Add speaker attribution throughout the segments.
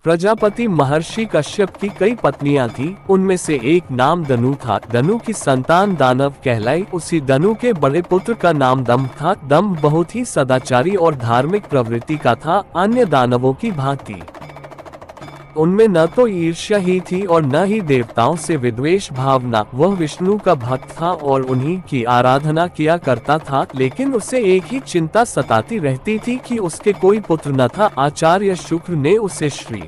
Speaker 1: प्रजापति महर्षि कश्यप की कई पत्नियां थी, उनमें से एक नाम दनु था। दनु की संतान दानव कहलाई। उसी दनु के बड़े पुत्र का नाम दम्भ था। दम्भ बहुत ही सदाचारी और धार्मिक प्रवृत्ति का था, अन्य दानवों की भांति। उनमें न तो ईर्ष्या ही थी और न ही देवताओं से विद्वेष भावना। वह विष्णु का भक्त था और उन्हीं की आराधना किया करता था, लेकिन उसे एक ही चिंता सताती रहती थी कि उसके कोई पुत्र न था। आचार्य शुक्र ने उसे श्री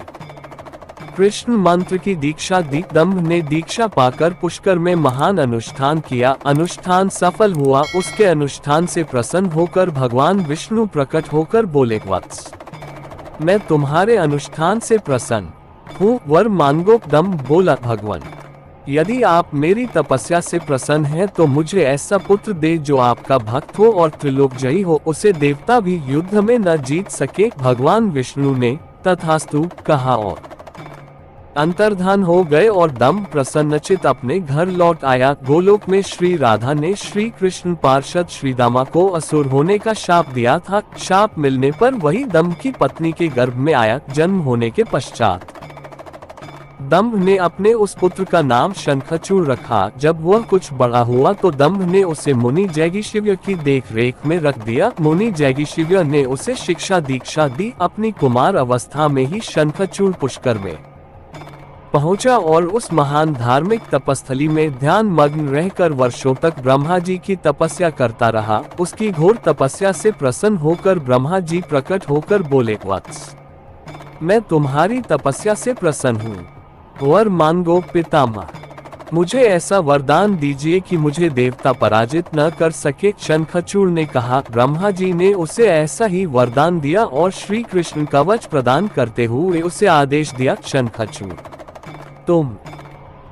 Speaker 1: कृष्ण मंत्र की दीक्षा दी। दम्भ ने दीक्षा पाकर पुष्कर में महान अनुष्ठान किया। अनुष्ठान सफल हुआ। उसके अनुष्ठान से प्रसन्न होकर भगवान विष्णु प्रकट होकर बोले, वत्स, मैं तुम्हारे अनुष्ठान से प्रसन्न हूँ, वर मांगो। दम्भ बोला, भगवान, यदि आप मेरी तपस्या से प्रसन्न हैं तो मुझे ऐसा पुत्र दे जो आपका भक्त हो और त्रिलोकजयी हो, उसे देवता भी युद्ध में न जीत सके। भगवान विष्णु ने तथास्तु कहा और अंतर्धान हो गए और दम्भ प्रसन्नचित अपने घर लौट आया। गोलोक में श्री राधा ने श्री कृष्ण पार्षद श्रीदामा को असुर होने का शाप दिया था। शाप मिलने पर वही दम्भ की पत्नी के गर्भ में आया। जन्म होने के पश्चात दम्भ ने अपने उस पुत्र का नाम शंखचूड़ रखा। जब वह कुछ बड़ा हुआ तो दम्भ ने उसे मुनि जैगीशिव्य की देखरेख में रख दिया। मुनि जैगीशिव्य ने उसे शिक्षा दीक्षा दी। अपनी कुमार अवस्था में ही शंखचूड़ पुष्कर में पहुंचा और उस महान धार्मिक तपस्थली में ध्यान मग्न रहकर वर्षों तक ब्रह्मा जी की तपस्या करता रहा। उसकी घोर तपस्या से प्रसन्न होकर ब्रह्मा जी प्रकट होकर बोले, वत्स, मैं तुम्हारी तपस्या से प्रसन्न हूँ, वर मांगो पितामह। मुझे ऐसा वरदान दीजिए कि मुझे देवता पराजित न कर सके। शंखचूड़ ने कहा। ब्रह्मा जी ने उसे ऐसा ही वरदान दिया और श्री कृष्ण कवच प्रदान करते हुए उसे आदेश दिया, शंखचूड़, तुम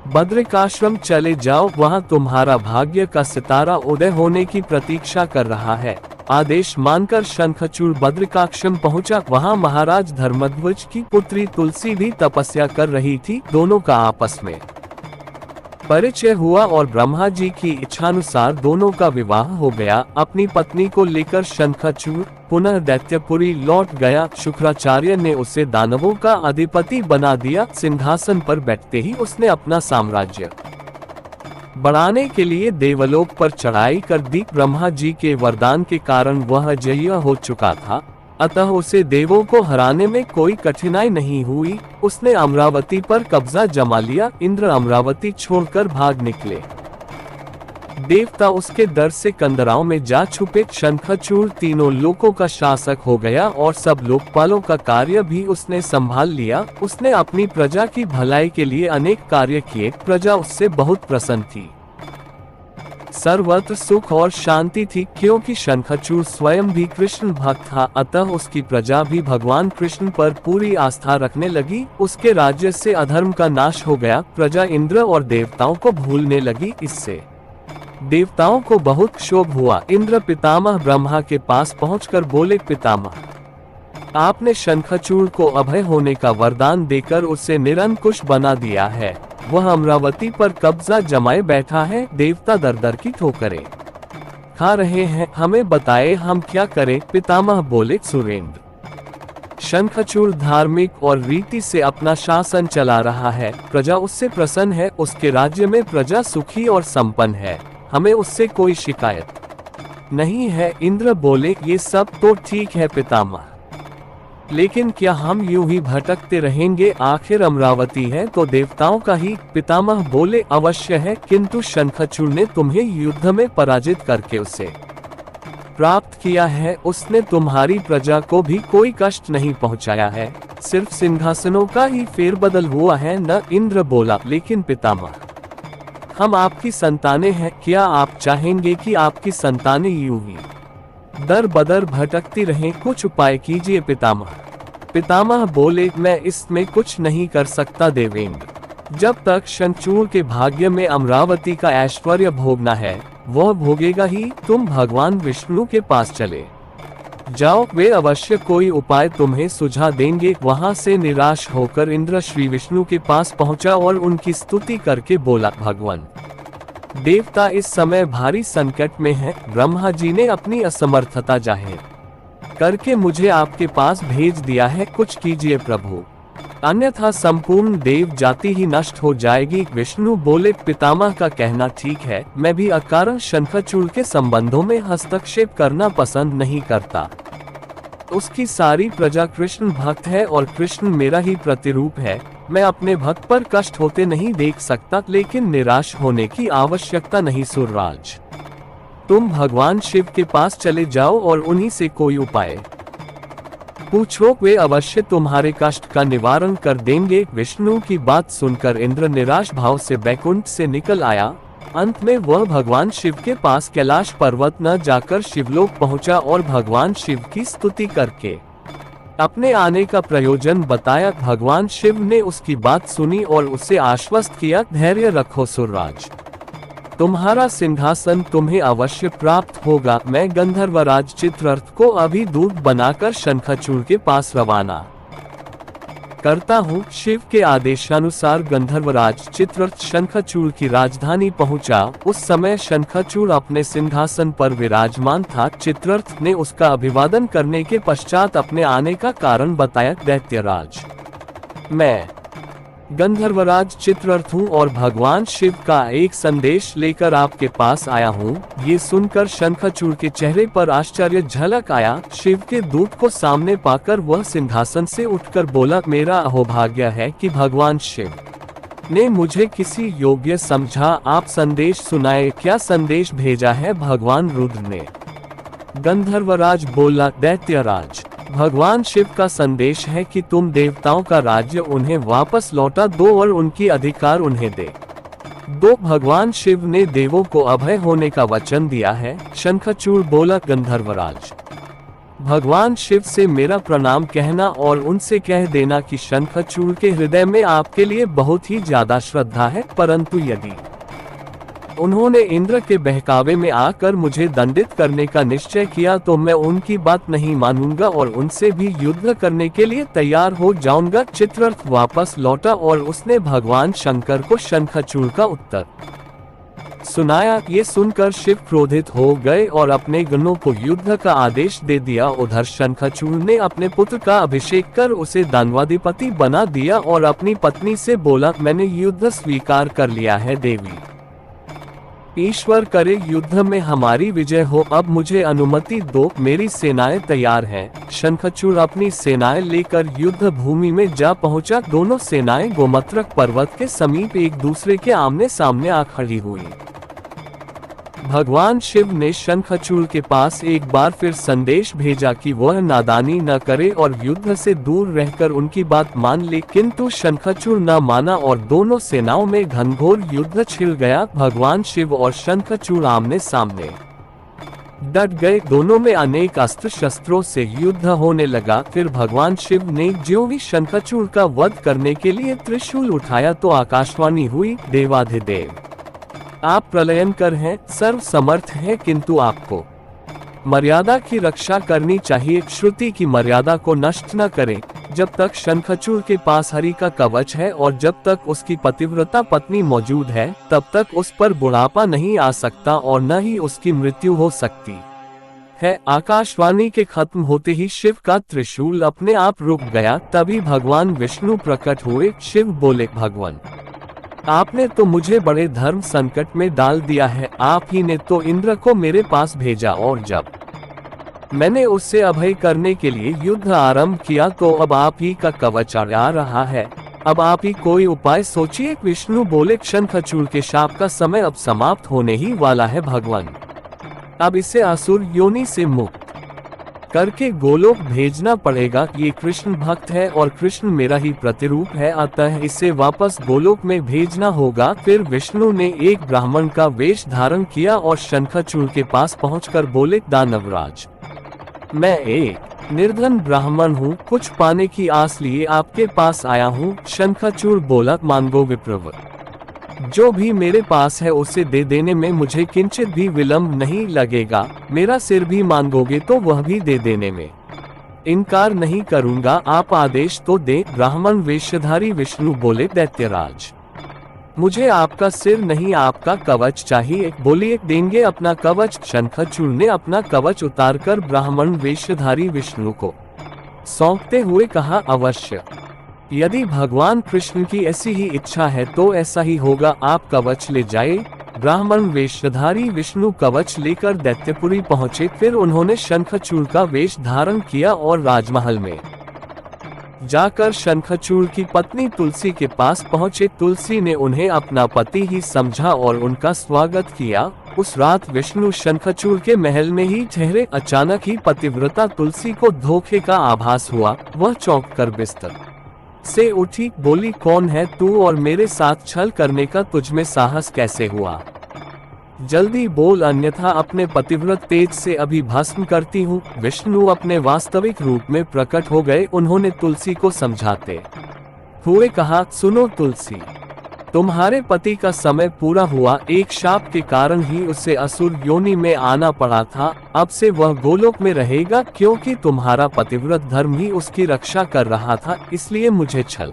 Speaker 1: बद्रिकाश्रम चले जाओ, वहां तुम्हारा भाग्य का सितारा उदय होने की प्रतीक्षा कर रहा है। आदेश मानकर शंखचूड़ बद्रिकाश्रम पहुंचा। वहां महाराज धर्मध्वज की पुत्री तुलसी भी तपस्या कर रही थी। दोनों का आपस में परिचय हुआ और ब्रह्मा जी की इच्छानुसार दोनों का विवाह हो गया। अपनी पत्नी को लेकर शंखचूड़ पुनः दैत्यपुरी लौट गया। शुक्राचार्य ने उसे दानवों का अधिपति बना दिया। सिंहासन पर बैठते ही उसने अपना साम्राज्य बढ़ाने के लिए देवलोक पर चढ़ाई कर दी। ब्रह्मा जी के वरदान के कारण वह जयी हो चुका था, अतः उसे देवों को हराने में कोई कठिनाई नहीं हुई। उसने अमरावती पर कब्जा जमा लिया। इंद्र अमरावती छोड़कर भाग निकले। देवता उसके डर से कंदराओं में जा छुपे। शंखचूड़ तीनों लोकों का शासक हो गया और सब लोकपालों का कार्य भी उसने संभाल लिया। उसने अपनी प्रजा की भलाई के लिए अनेक कार्य किए। प्रजा उससे बहुत प्रसन्न थी। सर्वत्र सुख और शांति थी, क्योंकि शंखचूड़ स्वयं भी कृष्ण भक्त था, अतः उसकी प्रजा भी भगवान कृष्ण पर पूरी आस्था रखने लगी। उसके राज्य से अधर्म का नाश हो गया। प्रजा इंद्र और देवताओं को भूलने लगी। इससे देवताओं को बहुत क्षोभ हुआ। इंद्र पितामह ब्रह्मा के पास पहुंचकर बोले, पितामह, आपने शंखचूड़ को अभय होने का वरदान देकर उसे निरंकुश बना दिया है। वह अमरावती पर कब्जा जमाए बैठा है। देवता दर दर की ठोकरें खा रहे हैं। हमें बताए हम क्या करें। पितामह बोले, सुरेंद्र, शंखचूड़ धार्मिक और रीति से अपना शासन चला रहा है। प्रजा उससे प्रसन्न है। उसके राज्य में प्रजा सुखी और संपन्न है। हमें उससे कोई शिकायत नहीं है। इंद्र बोले, ये सब तो ठीक है पितामह, लेकिन क्या हम यूं ही भटकते रहेंगे? आखिर अमरावती है तो देवताओं का ही। पितामह बोले, अवश्य है, किंतु शंखचूड़ ने तुम्हें युद्ध में पराजित करके उसे प्राप्त किया है। उसने तुम्हारी प्रजा को भी कोई कष्ट नहीं पहुंचाया है, सिर्फ सिंहासनों का ही फेरबदल हुआ है न। इंद्र बोला, लेकिन पितामह, हम आपकी संतानें हैं। क्या आप चाहेंगे कि आपकी संतानें यूं ही दर बदर भटकती रहें? कुछ उपाय कीजिए पितामह। पितामह बोले, मैं इसमें कुछ नहीं कर सकता देवेंद्र। जब तक शंखचूड़ के भाग्य में अमरावती का ऐश्वर्य भोगना है, वह भोगेगा ही। तुम भगवान विष्णु के पास चले जाओ, वे अवश्य कोई उपाय तुम्हें सुझा देंगे। वहां से निराश होकर इंद्र श्री विष्णु के पास पहुंचा और उनकी स्तुति करके बोला, भगवान, देवता इस समय भारी संकट में हैं। ब्रह्मा जी ने अपनी असमर्थता जाहिर करके मुझे आपके पास भेज दिया है। कुछ कीजिए प्रभु। अन्यथा संपूर्ण देव जाति ही नष्ट हो जाएगी। विष्णु बोले, पितामह का कहना ठीक है, मैं भी अकारण शंखचूड़ के संबंधों में हस्तक्षेप करना पसंद नहीं करता। उसकी सारी प्रजा कृष्ण भक्त है और कृष्ण मेरा ही प्रतिरूप है। मैं अपने भक्त पर कष्ट होते नहीं देख सकता, लेकिन निराश होने की आवश्यकता नहीं सुरराज। तुम भगवान शिव के पास चले जाओ और उन्हीं से कोई उपाय पूछो, वे अवश्य तुम्हारे कष्ट का निवारण कर देंगे। विष्णु की बात सुनकर इंद्र निराश भाव से बैकुंठ से निकल आया। अंत में वह भगवान शिव के पास कैलाश पर्वत न जाकर शिवलोक पहुंचा और भगवान शिव की स्तुति करके अपने आने का प्रयोजन बताया। भगवान शिव ने उसकी बात सुनी और उसे आश्वस्त किया, धैर्य रखो सुरराज, तुम्हारा सिंहासन तुम्हें अवश्य प्राप्त होगा। मैं गंधर्वराज चित्ररथ को अभी दूत बनाकर शंखचूड़ के पास रवाना करता हूँ। शिव के आदेशानुसार गंधर्वराज चित्ररथ शंखचूड़ की राजधानी पहुँचा। उस समय शंखचूड़ अपने सिंहासन पर विराजमान था। चित्ररथ ने उसका अभिवादन करने के पश्चात अपने आने का कारण बताया। दैत्यराज, मैं गंधर्वराज चित्ररथ हूँ और भगवान शिव का एक संदेश लेकर आपके पास आया हूँ। ये सुनकर शंखचूड़ के चेहरे पर आश्चर्य झलक आया। शिव के दूत को सामने पाकर वह सिंहासन से उठकर बोला, मेरा अहोभाग्य है कि भगवान शिव ने मुझे किसी योग्य समझा। आप संदेश सुनाए, क्या संदेश भेजा है भगवान रुद्र ने? गंधर्वराज बोला, दैत्यराज, भगवान शिव का संदेश है कि तुम देवताओं का राज्य उन्हें वापस लौटा दो और उनकी अधिकार उन्हें दे दो। भगवान शिव ने देवों को अभय होने का वचन दिया है। शंखचूड़ बोला, गंधर्वराज, भगवान शिव से मेरा प्रणाम कहना और उनसे कह देना कि शंखचूड़ के हृदय में आपके लिए बहुत ही ज्यादा श्रद्धा है, परंतु यदि उन्होंने इंद्र के बहकावे में आकर मुझे दंडित करने का निश्चय किया तो मैं उनकी बात नहीं मानूंगा और उनसे भी युद्ध करने के लिए तैयार हो जाऊंगा। चित्ररथ वापस लौटा और उसने भगवान शंकर को शंखचूड़ का उत्तर सुनाया। ये सुनकर शिव क्रोधित हो गए और अपने गणों को युद्ध का आदेश दे दिया। उधर शंखचूड़ ने अपने पुत्र का अभिषेक कर उसे दानवाधिपति बना दिया और अपनी पत्नी से बोला, मैंने युद्ध स्वीकार कर लिया है देवी, ईश्वर करे युद्ध में हमारी विजय हो। अब मुझे अनुमति दो, मेरी सेनाएं तैयार हैं। शंखचूड़ अपनी सेनाएं लेकर युद्ध भूमि में जा पहुंचा। दोनों सेनाएं गोमत्रक पर्वत के समीप एक दूसरे के आमने सामने आ खड़ी हुई। भगवान शिव ने शंखचूड़ के पास एक बार फिर संदेश भेजा कि वह नादानी न करे और युद्ध से दूर रहकर उनकी बात मान ले, किंतु शंखचूड़ न माना और दोनों सेनाओं में घनघोर युद्ध छिड़ गया। भगवान शिव और शंखचूड़ आमने सामने डट गए। दोनों में अनेक अस्त्र शस्त्रों से युद्ध होने लगा। फिर भगवान शिव ने ज्यों ही शंखचूड़ का वध करने के लिए त्रिशूल उठाया तो आकाशवाणी हुई, देवाधिदेव, आप प्रलयंकर हैं, सर्व समर्थ हैं, किंतु आपको मर्यादा की रक्षा करनी चाहिए। श्रुति की मर्यादा को नष्ट न करें। जब तक शंखचूड़ के पास हरि का कवच है और जब तक उसकी पतिव्रता पत्नी मौजूद है, तब तक उस पर बुढ़ापा नहीं आ सकता और न ही उसकी मृत्यु हो सकती है। आकाशवाणी के खत्म होते ही शिव का त्रिशूल अपने आप रुक गया। तभी भगवान विष्णु प्रकट हुए। शिव बोले, भगवान, आपने तो मुझे बड़े धर्म संकट में डाल दिया है। आप ही ने तो इंद्र को मेरे पास भेजा और जब मैंने उससे अभय करने के लिए युद्ध आरंभ किया तो अब आप ही का कवच आ रहा है। अब आप ही कोई उपाय सोचिए। विष्णु बोले, शंखचूड़ के शाप का समय अब समाप्त होने ही वाला है भगवान। अब इसे असुर योनि से मुक्त करके गोलोक भेजना पड़ेगा। ये कृष्ण भक्त है और कृष्ण मेरा ही प्रतिरूप है, अतः इसे वापस गोलोक में भेजना होगा। फिर विष्णु ने एक ब्राह्मण का वेश धारण किया और शंखचूड़ के पास पहुंचकर बोले, दानवराज, मैं एक निर्धन ब्राह्मण हूँ, कुछ पाने की आस लिए आपके पास आया हूँ। शंखचूड़ बोला, मांगो विप्रवर, जो भी मेरे पास है उसे दे देने में मुझे किंचित भी विलंब नहीं लगेगा। मेरा सिर भी मांगोगे तो वह भी दे देने में इनकार नहीं करूंगा। आप आदेश तो दे। ब्राह्मण वेशधारी विष्णु बोले, दैत्यराज, मुझे आपका सिर नहीं आपका कवच चाहिए। बोलिए, देंगे अपना कवच। शंखचूड़ ने अपना कवच उतारकर ब्राह्मण वेशधारी विष्णु को सौंपते हुए कहा, अवश्य। यदि भगवान कृष्ण की ऐसी ही इच्छा है तो ऐसा ही होगा। आप कवच ले जाए। ब्राह्मण वेशधारी विष्णु कवच लेकर दैत्यपुरी पहुंचे। फिर उन्होंने शंखचूड़ का वेश धारण किया और राजमहल में जाकर शंखचूड़ की पत्नी तुलसी के पास पहुंचे। तुलसी ने उन्हें अपना पति ही समझा और उनका स्वागत किया। उस रात विष्णु शंखचूड़ के महल में ही ठहरे। अचानक ही पतिव्रता तुलसी को धोखे का आभास हुआ। वह चौंक कर बिस्तर से उठी, बोली, कौन है तू और मेरे साथ छल करने का तुझमें साहस कैसे हुआ? जल्दी बोल, अन्यथा अपने पतिव्रत तेज से अभी भस्म करती हूँ। विष्णु अपने वास्तविक रूप में प्रकट हो गए। उन्होंने तुलसी को समझाते हुए कहा, सुनो तुलसी, तुम्हारे पति का समय पूरा हुआ। एक शाप के कारण ही उसे असुर योनि में आना पड़ा था। अब से वह गोलोक में रहेगा, क्योंकि तुम्हारा पतिव्रत धर्म ही उसकी रक्षा कर रहा था। इसलिए मुझे छल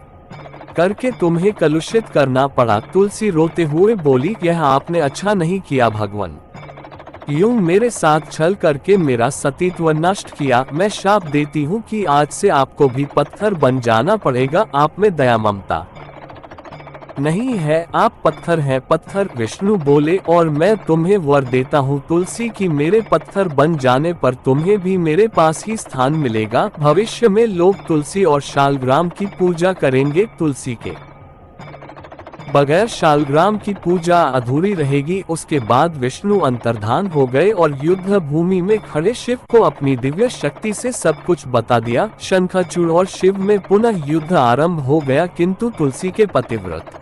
Speaker 1: करके तुम्हें कलुषित करना पड़ा। तुलसी रोते हुए बोली, यह आपने अच्छा नहीं किया भगवान। यूं मेरे साथ छल करके मेरा सतीत्व नष्ट किया। मैं शाप देती हूँ कि आज से आपको भी पत्थर बन जाना पड़ेगा। आप में दया ममता नहीं है, आप पत्थर हैं, पत्थर। विष्णु बोले, और मैं तुम्हें वर देता हूँ तुलसी की मेरे पत्थर बन जाने पर तुम्हें भी मेरे पास ही स्थान मिलेगा। भविष्य में लोग तुलसी और शालग्राम की पूजा करेंगे। तुलसी के बगैर शालग्राम की पूजा अधूरी रहेगी। उसके बाद विष्णु अंतर्धान हो गए और युद्ध भूमि में खड़े शिव को अपनी दिव्य शक्ति से सब कुछ बता दिया। शंखचूड़ और शिव में पुनः युद्ध आरंभ हो गया, किंतु तुलसी के पतिव्रत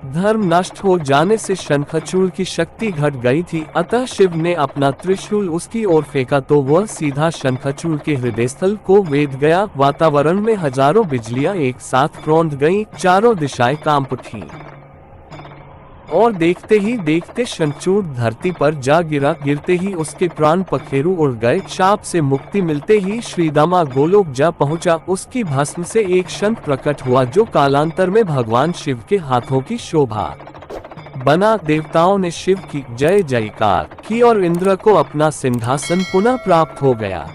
Speaker 1: धर्म नष्ट हो जाने से शंखचूड़ की शक्ति घट गई थी। अतः शिव ने अपना त्रिशूल उसकी ओर फेंका तो वह सीधा शंखचूड़ के हृदयस्थल को वेध गया। वातावरण में हजारों बिजलियां एक साथ रौंद गईं, चारों दिशाएं कांप उठीं और देखते ही देखते शंखचूड़ धरती पर जा गिरा। गिरते ही उसके प्राण पखेरु उड़ गए। शाप से मुक्ति मिलते ही श्रीदामा गोलोक जा पहुंचा। उसकी भस्म से एक शंख प्रकट हुआ जो कालांतर में भगवान शिव के हाथों की शोभा बना। देवताओं ने शिव की जय जयकार की और इंद्र को अपना सिंहासन पुनः प्राप्त हो गया।